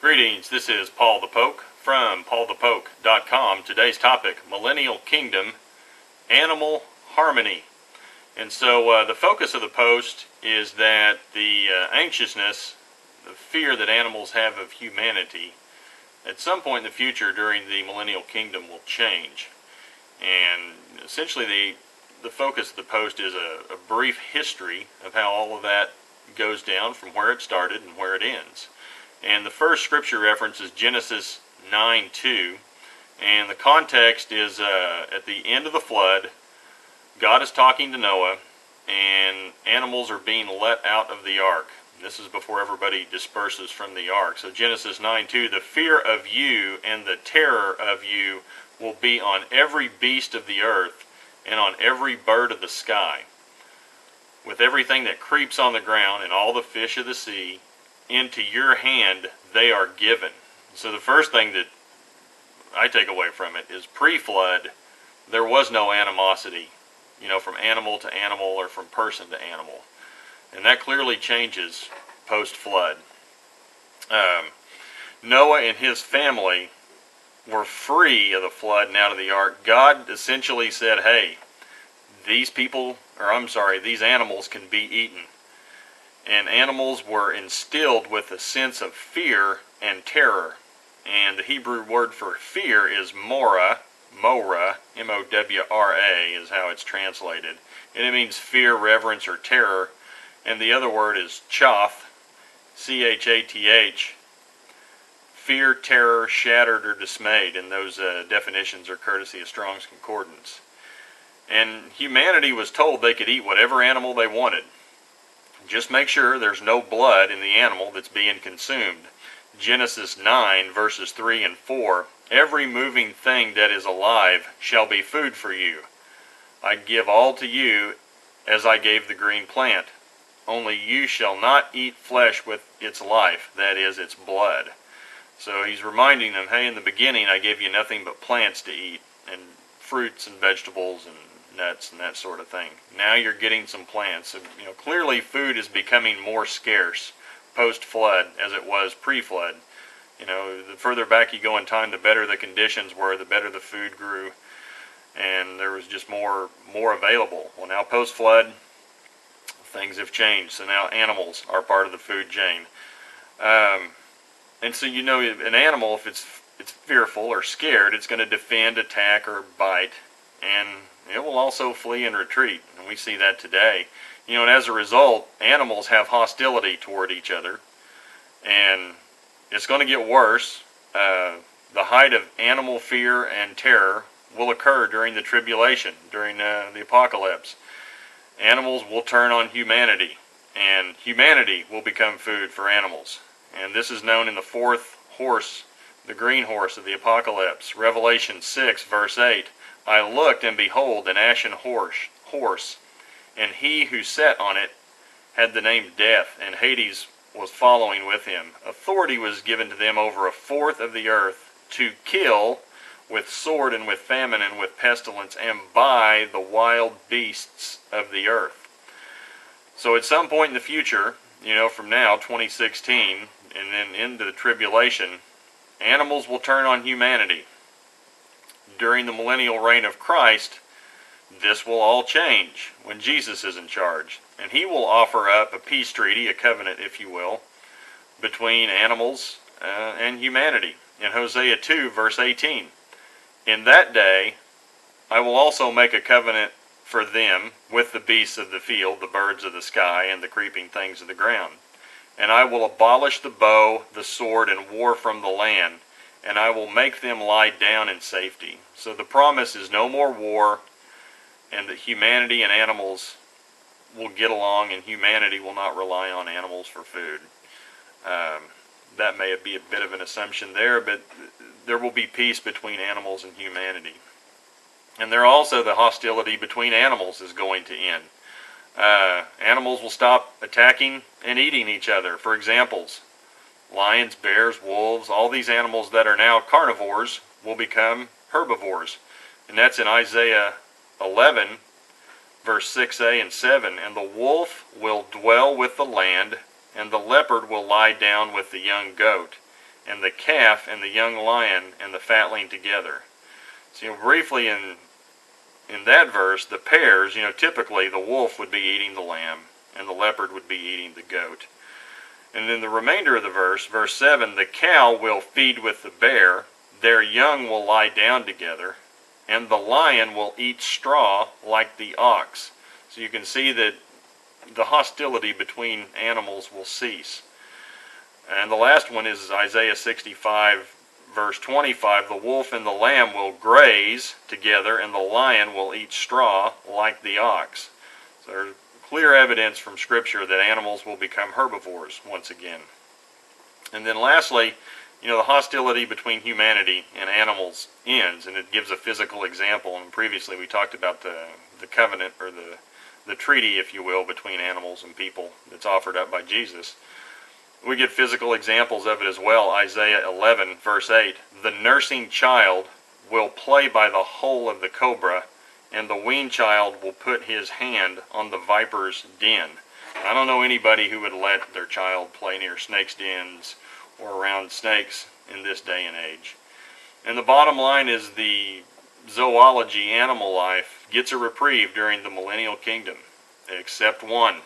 Greetings, this is Paul the Poke from paulthepoke.com. Today's topic, Millennial Kingdom, Animal Harmony. And so the focus of the post is that the anxiousness, the fear that animals have of humanity, at some point in the future during the Millennial Kingdom will change. And essentially the focus of the post is a brief history of how all of that goes down from where it started and where it ends. And the first scripture reference is Genesis 9:2, and the context is at the end of the flood. God is talking to Noah, and animals are being let out of the ark. This is before everybody disperses from the ark. So Genesis 9:2, the fear of you and the terror of you will be on every beast of the earth and on every bird of the sky, with everything that creeps on the ground and all the fish of the sea. Into your hand they are given. So the first thing that I take away from it is pre-flood, there was no animosity, from animal to animal or from person to animal. And that clearly changes post-flood. Noah and his family were free of the flood and out of the ark. God essentially said, hey, these animals can be eaten. And animals were instilled with a sense of fear and terror. And the Hebrew word for fear is mora, M-O-W-R-A is how it's translated. And it means fear, reverence, or terror. And the other word is chath, C-H-A-T-H, fear, terror, shattered, or dismayed. And those definitions are courtesy of Strong's Concordance. And humanity was told they could eat whatever animal they wanted. Just make sure there's no blood in the animal that's being consumed. Genesis 9 verses 3 and 4, every moving thing that is alive shall be food for you. I give all to you as I gave the green plant. Only you shall not eat flesh with its life, that is, its blood. So he's reminding them, hey, in the beginning I gave you nothing but plants to eat, and fruits and vegetables and nuts and that sort of thing. Now you're getting some plants. So, clearly food is becoming more scarce post-flood as it was pre-flood. The further back you go in time, the better the conditions were, the better the food grew, and there was just more available. Well, now post-flood, things have changed. So now animals are part of the food chain. And so an animal, if it's fearful or scared, it's going to defend, attack, or bite, and it will also flee and retreat, and we see that today. And as a result, animals have hostility toward each other, and it's going to get worse. The height of animal fear and terror will occur during the tribulation, during the apocalypse. Animals will turn on humanity, and humanity will become food for animals. And this is known in the fourth horse, the green horse of the apocalypse, Revelation 6, verse 8. I looked, and behold, an ashen horse, and he who sat on it had the name Death, and Hades was following with him. Authority was given to them over a fourth of the earth to kill with sword and with famine and with pestilence and by the wild beasts of the earth. So at some point in the future, from now, 2016, and then into the tribulation, animals will turn on humanity. During the millennial reign of Christ, this will all change when Jesus is in charge. And he will offer up a peace treaty, a covenant, if you will, between animals and humanity. In Hosea 2, verse 18, in that day I will also make a covenant for them with the beasts of the field, the birds of the sky, and the creeping things of the ground. And I will abolish the bow, the sword, and war from the land, and I will make them lie down in safety. So the promise is no more war, and that humanity and animals will get along, and humanity will not rely on animals for food. That may be a bit of an assumption there, but there will be peace between animals and humanity. And there also the hostility between animals is going to end. Animals will stop attacking and eating each other. For examples, lions, bears, wolves, all these animals that are now carnivores will become herbivores. And that's in Isaiah 11, verse 6a and 7. And the wolf will dwell with the land, and the leopard will lie down with the young goat. and the calf and the young lion and the fatling together. So, briefly in that verse, the pairs, typically the wolf would be eating the lamb and the leopard would be eating the goat. And then the remainder of the verse 7, the cow will feed with the bear, their young will lie down together, and the lion will eat straw like the ox. So you can see that the hostility between animals will cease. And the last one is Isaiah 65, verse 25, the wolf and the lamb will graze together, and the lion will eat straw like the ox. So there's clear evidence from Scripture that animals will become herbivores once again. And then lastly, the hostility between humanity and animals ends, and it gives a physical example. And previously we talked about the covenant, or the treaty, if you will, between animals and people that's offered up by Jesus. We get physical examples of it as well. Isaiah 11, verse 8, the nursing child will play by the hole of the cobra, and the weaned child will put his hand on the viper's den. I don't know anybody who would let their child play near snakes' dens or around snakes in this day and age. And the bottom line is the zoology, animal life, gets a reprieve during the Millennial Kingdom, except one,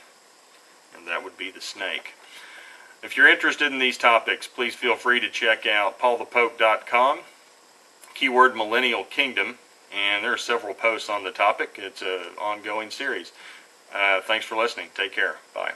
and that would be the snake. If you're interested in these topics, please feel free to check out paulthepope.com, keyword Millennial Kingdom, and there are several posts on the topic. It's an ongoing series. Thanks for listening. Take care. Bye.